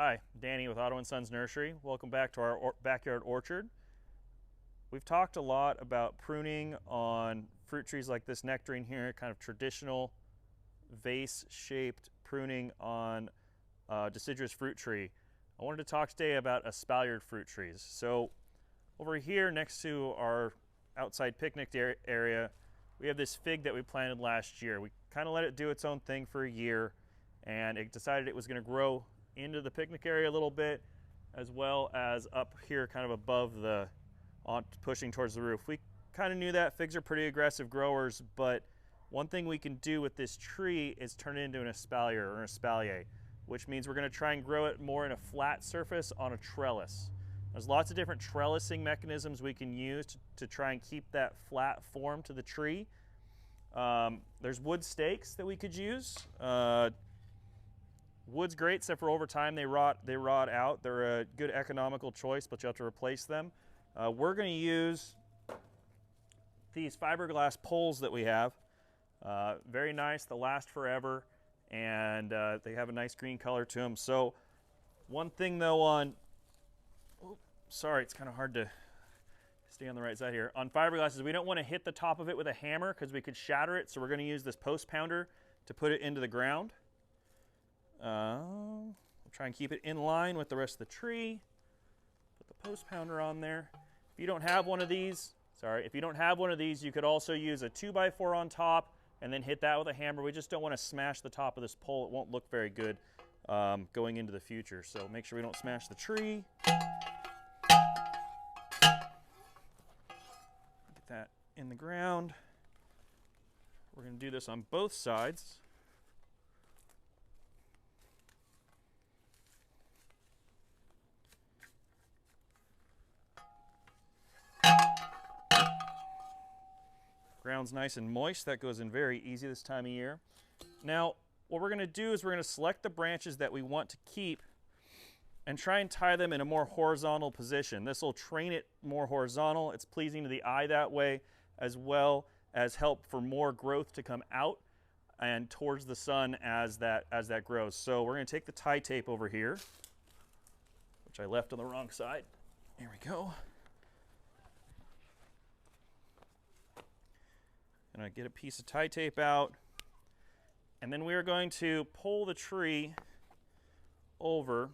Hi, Danny with Otto & Sons Nursery. Welcome back to our backyard orchard. We've talked a lot about pruning on fruit trees like this nectarine here, kind of traditional vase-shaped pruning on deciduous fruit tree. I wanted to talk today about espalier fruit trees. So over here next to our outside picnic area, we have this fig that we planted last year. We kind of let it do its own thing for a year, and it decided it was going to grow into the picnic area a little bit, as well as up here kind of above the, pushing towards the roof. We kind of knew that figs are pretty aggressive growers, but one thing we can do with this tree is turn it into an espalier or an espalier, which means we're going to try and grow it more in a flat surface on a trellis. There's lots of different trellising mechanisms we can use to try and keep that flat form to the tree. There's wood stakes that we could use. Wood's great, except for over time they rot out. They're a good economical choice, but you have to replace them. We're going to use these fiberglass poles that we have. Very nice, they'll last forever, and they have a nice green color to them. So one thing though on, sorry, it's kind of hard to stay on the right side here. On fiberglass is we don't want to hit the top of it with a hammer because we could shatter it, so we're going to use this post pounder to put it into the ground. We'll try and keep it in line with the rest of the tree. Put the post pounder on there. If you don't have one of these, you could also use a 2x4 on top and then hit that with a hammer. We just don't want to smash the top of this pole. It won't look very good going into the future. So make sure we don't smash the tree. Get that in the ground. We're going to do this on both sides. Ground's nice and moist. That goes in very easy this time of year. Now, what we're going to do is we're going to select the branches that we want to keep and try and tie them in a more horizontal position. This will train it more horizontal. It's pleasing to the eye that way, as well as help for more growth to come out and towards the sun as that grows. So we're going to take the tie tape over here, which I left on the wrong side. Here we go. And I get a piece of tie tape out, and then we are going to pull the tree over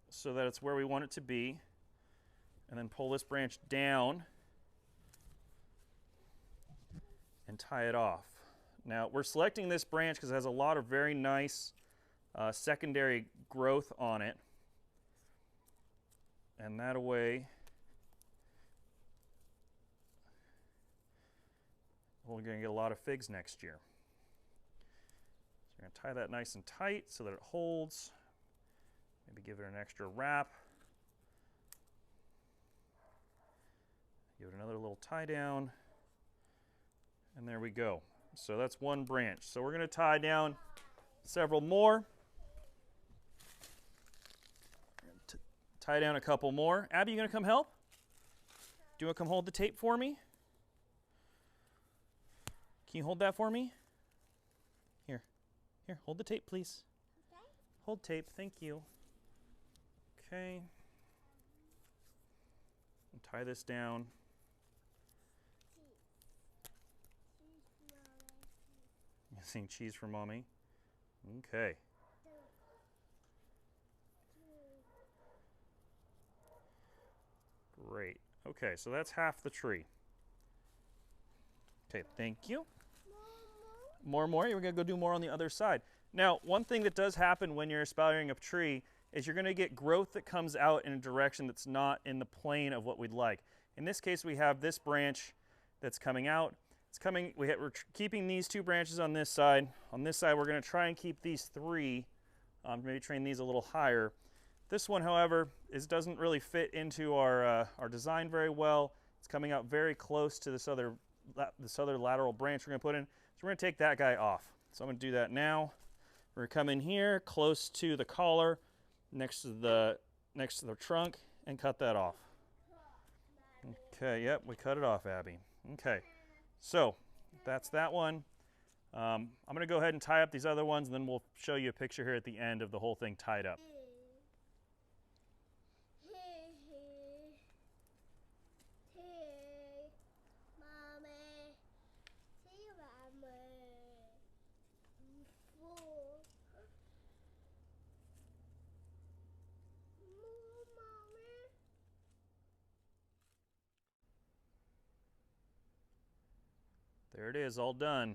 so that it's where we want it to be, and then pull this branch down and tie it off. Now we're selecting this branch because it has a lot of very nice secondary growth on it, and that way we're going to get a lot of figs next year. So we're going to tie that nice and tight so that it holds. Maybe give it an extra wrap. Give it another little tie down. And there we go. So that's one branch. So we're going to tie down several more. Tie down a couple more. Abby, you going to come help? Do you want to come hold the tape for me? Can you hold that for me? Here, hold the tape, please. Okay. Hold tape, thank you. Okay. And tie this down. You're seeing cheese for mommy? Okay. Great. Okay, so that's half the tree. Okay, thank you. More. You're going to go do more on the other side. Now, one thing that does happen when you're espaliering a tree is you're going to get growth that comes out in a direction that's not in the plane of what we'd like. In this case, we have this branch that's coming out. We're keeping these two branches on this side. On this side, we're going to try and keep these three, maybe train these a little higher. This one, however, doesn't really fit into our design very well. It's coming out very close to this other lateral branch we're going to put in. So we're going to take that guy off. So I'm going to do that now. We're going to come in here close to the collar, next to the trunk, and cut that off. Okay, yep, we cut it off, Abby. Okay, so that's that one. I'm going to go ahead and tie up these other ones, and then we'll show you a picture here at the end of the whole thing tied up. There it is, all done.